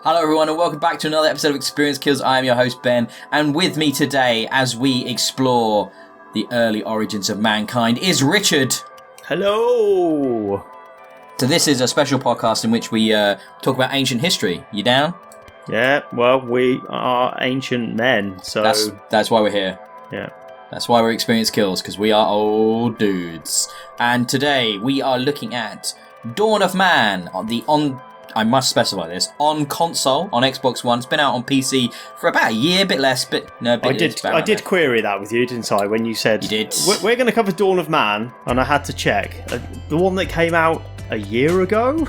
Hello everyone and welcome back to another episode of Experience Kills. I am your host Ben, and with me today as we explore the early origins of mankind is Richard. Hello! So this is a special podcast in which we talk about ancient history. You down? Yeah, well, we are ancient men, so... That's why we're here. Yeah. That's why we're Experience Kills, because we are old dudes. And today we are looking at Dawn of Man, I must specify this, on console, on Xbox One. It's been out on PC for about a year, a bit less, but no, I did query that with you, didn't I, when you said... You did. We're going to cover Dawn of Man, and I had to check. The one that came out a year ago?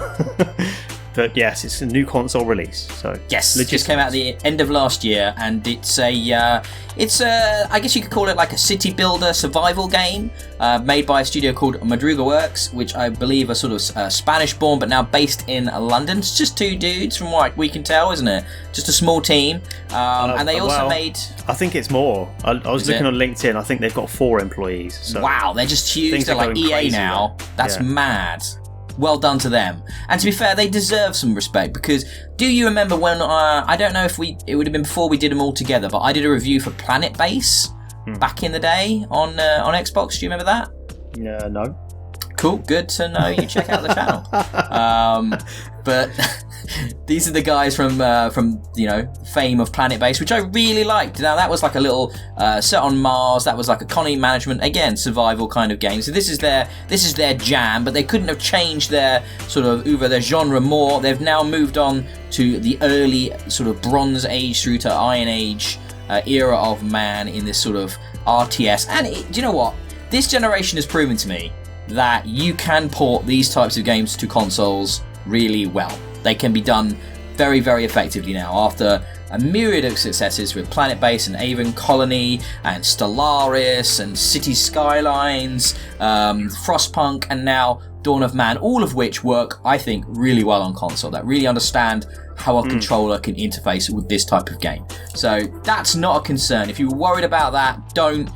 But yes, it's a new console release. So yes, it just came out at the end of last year, and it's a I guess you could call it like a city builder survival game made by a studio called Madrigal Works, which I believe are sort of Spanish born, but now based in London. It's just two dudes from what we can tell, isn't it? Just a small team, and they also made. I think it's more. I was looking on LinkedIn. I think they've got 4 employees. So wow, they're just huge. They're like EA now. That's mad. Well done to them. And to be fair, they deserve some respect, because do you remember when, I don't know if it would have been before we did them all together, but I did a review for Planetbase back in the day on Xbox. Do you remember that? Yeah, no. Cool, good to know you check out the channel. But these are the guys from fame of Planetbase, which I really liked. Now that was like a little set on Mars. That was like a colony management, again, survival kind of game. So this is their jam, but they couldn't have changed their sort of their genre more. They've now moved on to the early sort of Bronze Age through to Iron Age era of man in this sort of RTS. And do you know what? This generation has proven to me that you can port these types of games to consoles really well. They can be done very, very effectively now after a myriad of successes with Planetbase and Avon Colony and Stellaris and City Skylines, Frostpunk, and now Dawn of Man, all of which work, I think, really well on console, that really understand how a controller can interface with this type of game. So that's not a concern. If you're worried about that, don't.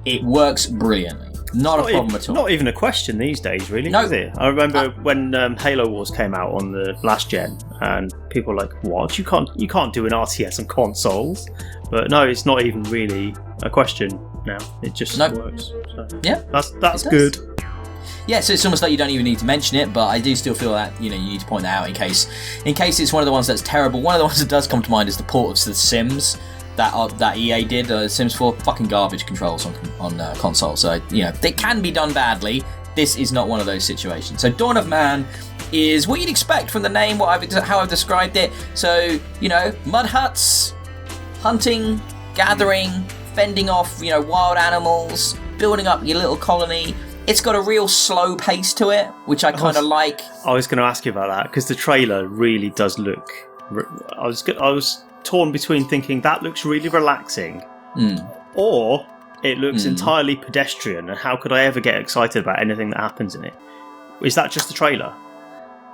It works brilliantly. Not a problem at all. Not even a question these days, really, no. Is it? I remember when Halo Wars came out on the last gen, and people were like, "What? You can't do an RTS on consoles?" But no, it's not even really a question now. It just works. So, yeah, that's good. Yeah, so it's almost like you don't even need to mention it, but I do still feel that you need to point that out in case it's one of the ones that's terrible. One of the ones that does come to mind is the port of The Sims. That EA did, Sims 4, fucking garbage controls on console. So, they can be done badly. This is not one of those situations. So Dawn of Man is what you'd expect from the name, how I've described it. So, mud huts, hunting, gathering, fending off, wild animals, building up your little colony. It's got a real slow pace to it, which I kind of like. I was going to ask you about that, because the trailer really does look... I was torn between thinking that looks really relaxing or it looks entirely pedestrian, and how could I ever get excited about anything that happens in it? Is that just the trailer?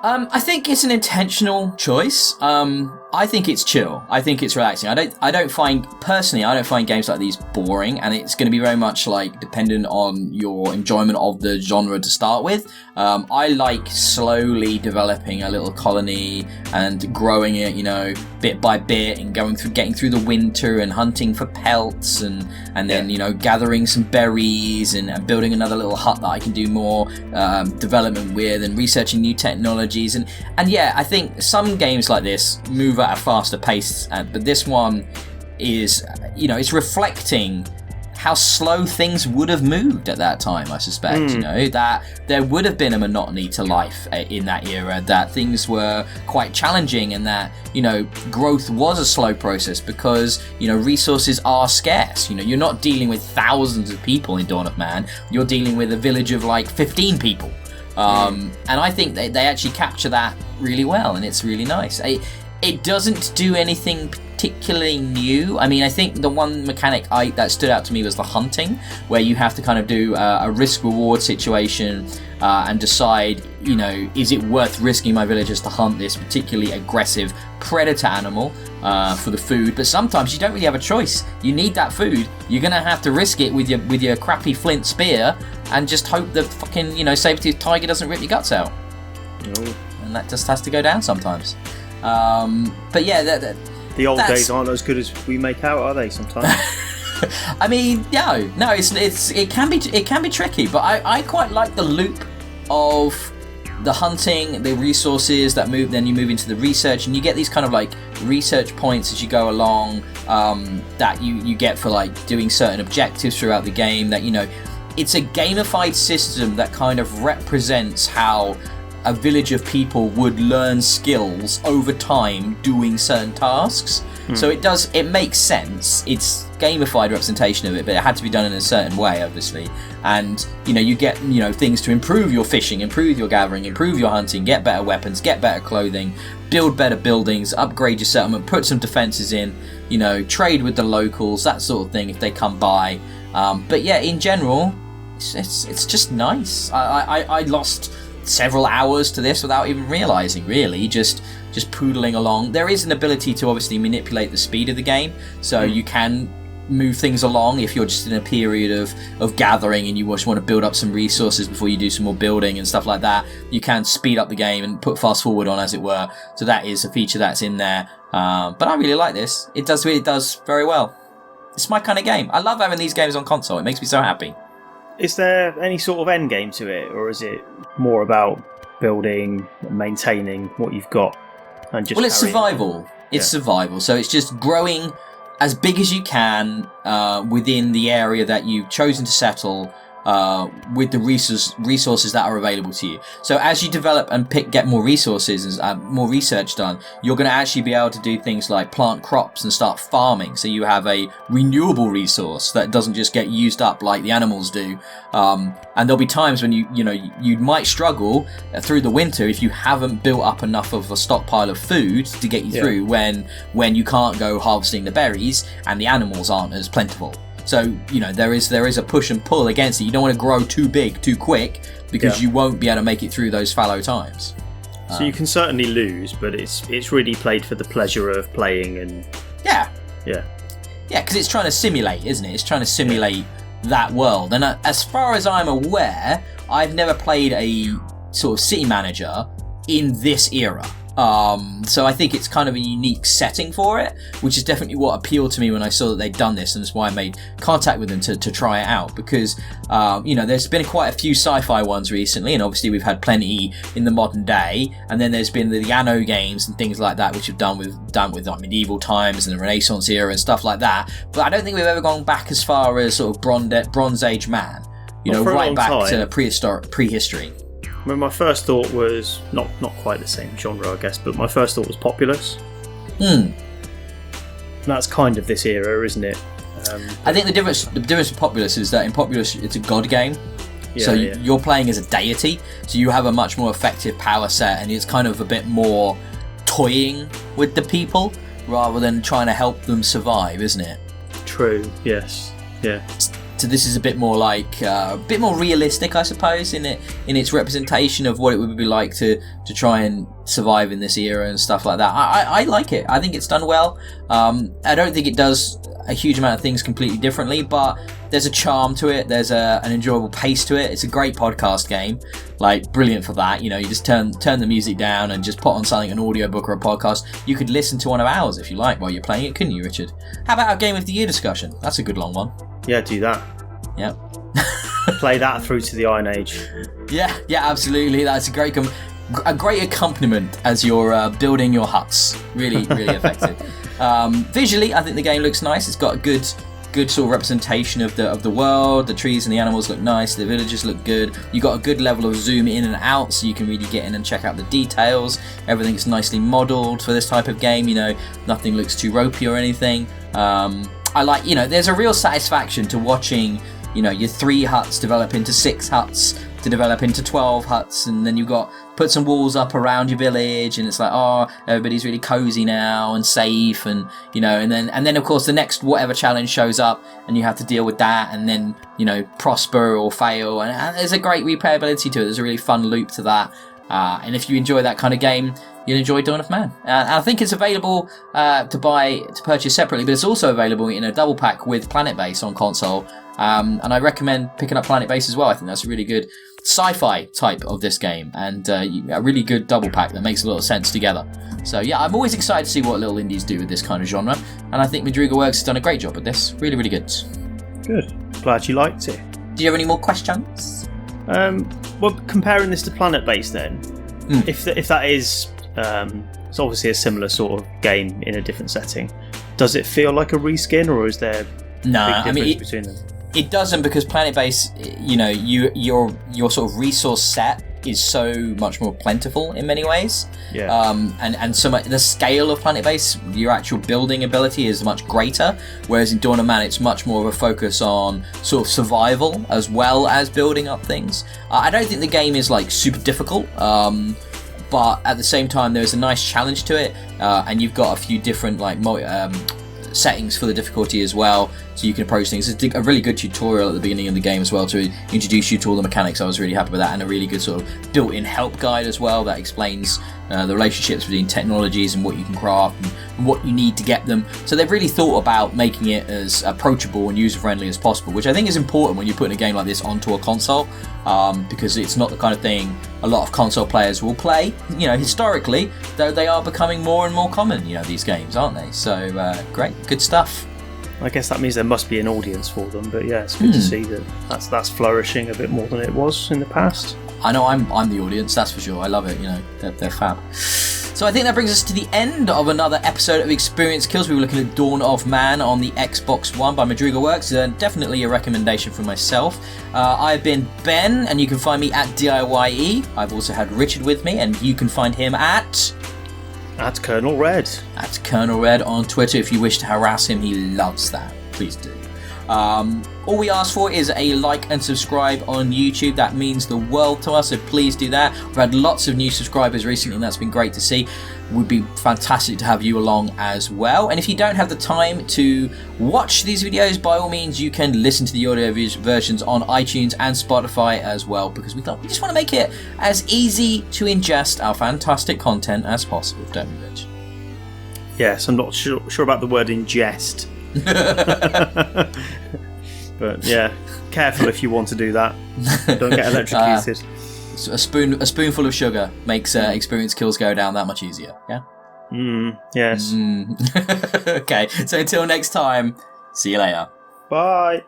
I think it's an intentional choice. I think it's chill. I think it's relaxing. I don't find games like these boring, and it's going to be very much like dependent on your enjoyment of the genre to start with. I like slowly developing a little colony and growing it, bit by bit, and getting through the winter and hunting for pelts and then gathering some berries and building another little hut that I can do more development with, and researching new technologies. And yeah, I think some games like this move at a faster pace, but this one is, it's reflecting how slow things would have moved at that time, I suspect. That there would have been a monotony to life in that era, that things were quite challenging, and that, growth was a slow process because, resources are scarce. You're not dealing with thousands of people in Dawn of Man, you're dealing with a village of like 15 people. And I think they actually capture that really well, and it's really nice. It doesn't do anything particularly new. I mean, I think the one mechanic that stood out to me was the hunting, where you have to kind of do a risk-reward situation and decide, is it worth risking my villagers to hunt this particularly aggressive predator animal for the food? But sometimes you don't really have a choice. You need that food. You're gonna have to risk it with your crappy flint spear and just hope the fucking saber-toothed tiger doesn't rip your guts out. And that just has to go down sometimes. But yeah, the old days aren't as good as we make out, are they? Sometimes. I mean, no, it can be tricky, but I quite like the loop of the hunting, the resources that move. Then you move into the research, and you get these kind of like research points as you go along that you get for like doing certain objectives throughout the game. That it's a gamified system that kind of represents how a village of people would learn skills over time doing certain tasks. So it makes sense. It's gamified representation of it, but it had to be done in a certain way, obviously. And you get things to improve your fishing, improve your gathering, improve your hunting, get better weapons, get better clothing, build better buildings, upgrade your settlement, put some defenses in, trade with the locals, that sort of thing if they come by. But yeah, in general, it's just nice. I lost several hours to this without even realizing, really, just poodling along. There is an ability to obviously manipulate the speed of the game, so you can move things along if you're just in a period of gathering and you just want to build up some resources before you do some more building and stuff like that. You can speed up the game and put fast forward on, as it were. So that is a feature that's in there. But I really like this. It does very well. It's my kind of game. I love having these games on console. It makes me so happy. Is there any sort of end game to it, or is it more about building and maintaining what you've got? And just it's survival. It's survival. So it's just growing as big as you can within the area that you've chosen to settle with the resources that are available to you. So as you develop and get more resources and more research done, you're going to actually be able to do things like plant crops and start farming. So you have a renewable resource that doesn't just get used up like the animals do. And there'll be times when you might struggle through the winter if you haven't built up enough of a stockpile of food to get you through when you can't go harvesting the berries and the animals aren't as plentiful. So, there is a push and pull against it. You don't want to grow too big too quick because you won't be able to make it through those fallow times. So you can certainly lose, but it's really played for the pleasure of playing and... Yeah, because it's trying to simulate, isn't it? It's trying to simulate that world. And as far as I'm aware, I've never played a sort of city manager in this era. So I think it's kind of a unique setting for it, which is definitely what appealed to me when I saw that they'd done this, and that's why I made contact with them to try it out, because there's been quite a few sci-fi ones recently, and obviously we've had plenty in the modern day, and then there's been the Anno games and things like that, which have done with like medieval times and the Renaissance era and stuff like that. But I don't think we've ever gone back as far as sort of Bronze Age man, right back to prehistory. I mean, my first thought was not quite the same genre, I guess, but my first thought was Populous. That's kind of this era, isn't it? I think the difference with Populous is that in Populous it's a god game. You're playing as a deity, so you have a much more effective power set, and it's kind of a bit more toying with the people rather than trying to help them survive, isn't it? True. Yes. Yeah. So this is a bit more like a bit more realistic, I suppose, in its representation of what it would be like to try and survive in this era and stuff like that. I like it. I think it's done well. I don't think it does a huge amount of things completely differently, but there's a charm to it. There's an enjoyable pace to it. It's a great podcast game, like brilliant for that. You just turn the music down and just put on something, an audiobook or a podcast. You could listen to one of ours if you like while you're playing it, couldn't you, Richard? How about our Game of the Year discussion? That's a good long one. Yeah, do that. Yep. Play that through to the Iron Age. Yeah, absolutely. That's a great accompaniment as you're building your huts. Really, really effective. Visually, I think the game looks nice. It's got a good sort of representation of the world. The trees and the animals look nice. The villagers look good. You got a good level of zoom in and out, so you can really get in and check out the details. Everything's nicely modelled for this type of game. Nothing looks too ropey or anything. I like, there's a real satisfaction to watching, your 3 huts develop into 6 huts, to develop into 12 huts, and then you've got put some walls up around your village, and it's like, oh, everybody's really cozy now and safe, and and then of course the next whatever challenge shows up, and you have to deal with that, and then prosper or fail, and there's a great replayability to it. There's a really fun loop to that. And if you enjoy that kind of game, you'll enjoy Dawn of Man. And I think it's available to purchase separately, but it's also available in a double pack with Planetbase on console. And I recommend picking up Planetbase as well. I think that's a really good sci-fi type of this game, and a really good double pack that makes a lot of sense together. So yeah, I'm always excited to see what little indies do with this kind of genre, and I think Madrigal Works has done a great job with this. Really, really good. Good. Glad you liked it. Do you have any more questions? Well, comparing this to Planetbase then, if that is, it's obviously a similar sort of game in a different setting. Does it feel like a reskin, or is there big difference between them? It doesn't, because Planetbase, your sort of resource set is so much more plentiful in many ways. Yeah. And so much, the scale of Planetbase, your actual building ability is much greater, whereas in Dawn of Man it's much more of a focus on sort of survival as well as building up things. I don't think the game is like super difficult, but at the same time there's a nice challenge to it, and you've got a few different like settings for the difficulty as well, so you can approach things. It's a really good tutorial at the beginning of the game as well to introduce you to all the mechanics. I was really happy with that, and a really good sort of built-in help guide as well that explains the relationships between technologies and what you can craft and what you need to get them. So they've really thought about making it as approachable and user-friendly as possible, which I think is important when you're putting a game like this onto a console, because it's not the kind of thing a lot of console players will play. Historically, though, they are becoming more and more common, these games, aren't they? So great, good stuff. I guess that means there must be an audience for them, but yeah, it's good to see that that's flourishing a bit more than it was in the past. I know I'm the audience, that's for sure. I love it, they're fab. So I think that brings us to the end of another episode of Experience Kills. We were looking at Dawn of Man on the Xbox One by Madrigal Works. Definitely a recommendation from myself. I've been Ben, and you can find me at DIYE. I've also had Richard with me, and you can find him at Colonel Red. At Colonel Red on Twitter if you wish to harass him. He loves that. Please do. All we ask for is a like and subscribe on YouTube. That means the world to us, so please do that. We've had lots of new subscribers recently, and that's been great to see. It would be fantastic to have you along as well. And if you don't have the time to watch these videos, by all means you can listen to the audio versions on iTunes and Spotify as well, because we just want to make it as easy to ingest our fantastic content as possible, don't we, Rich? Yes, I'm not sure about the word ingest. But yeah, careful if you want to do that. Don't get electrocuted. So a spoonful of sugar makes Experience Kills go down that much easier. Yeah. Yes. Okay. So until next time, see you later. Bye.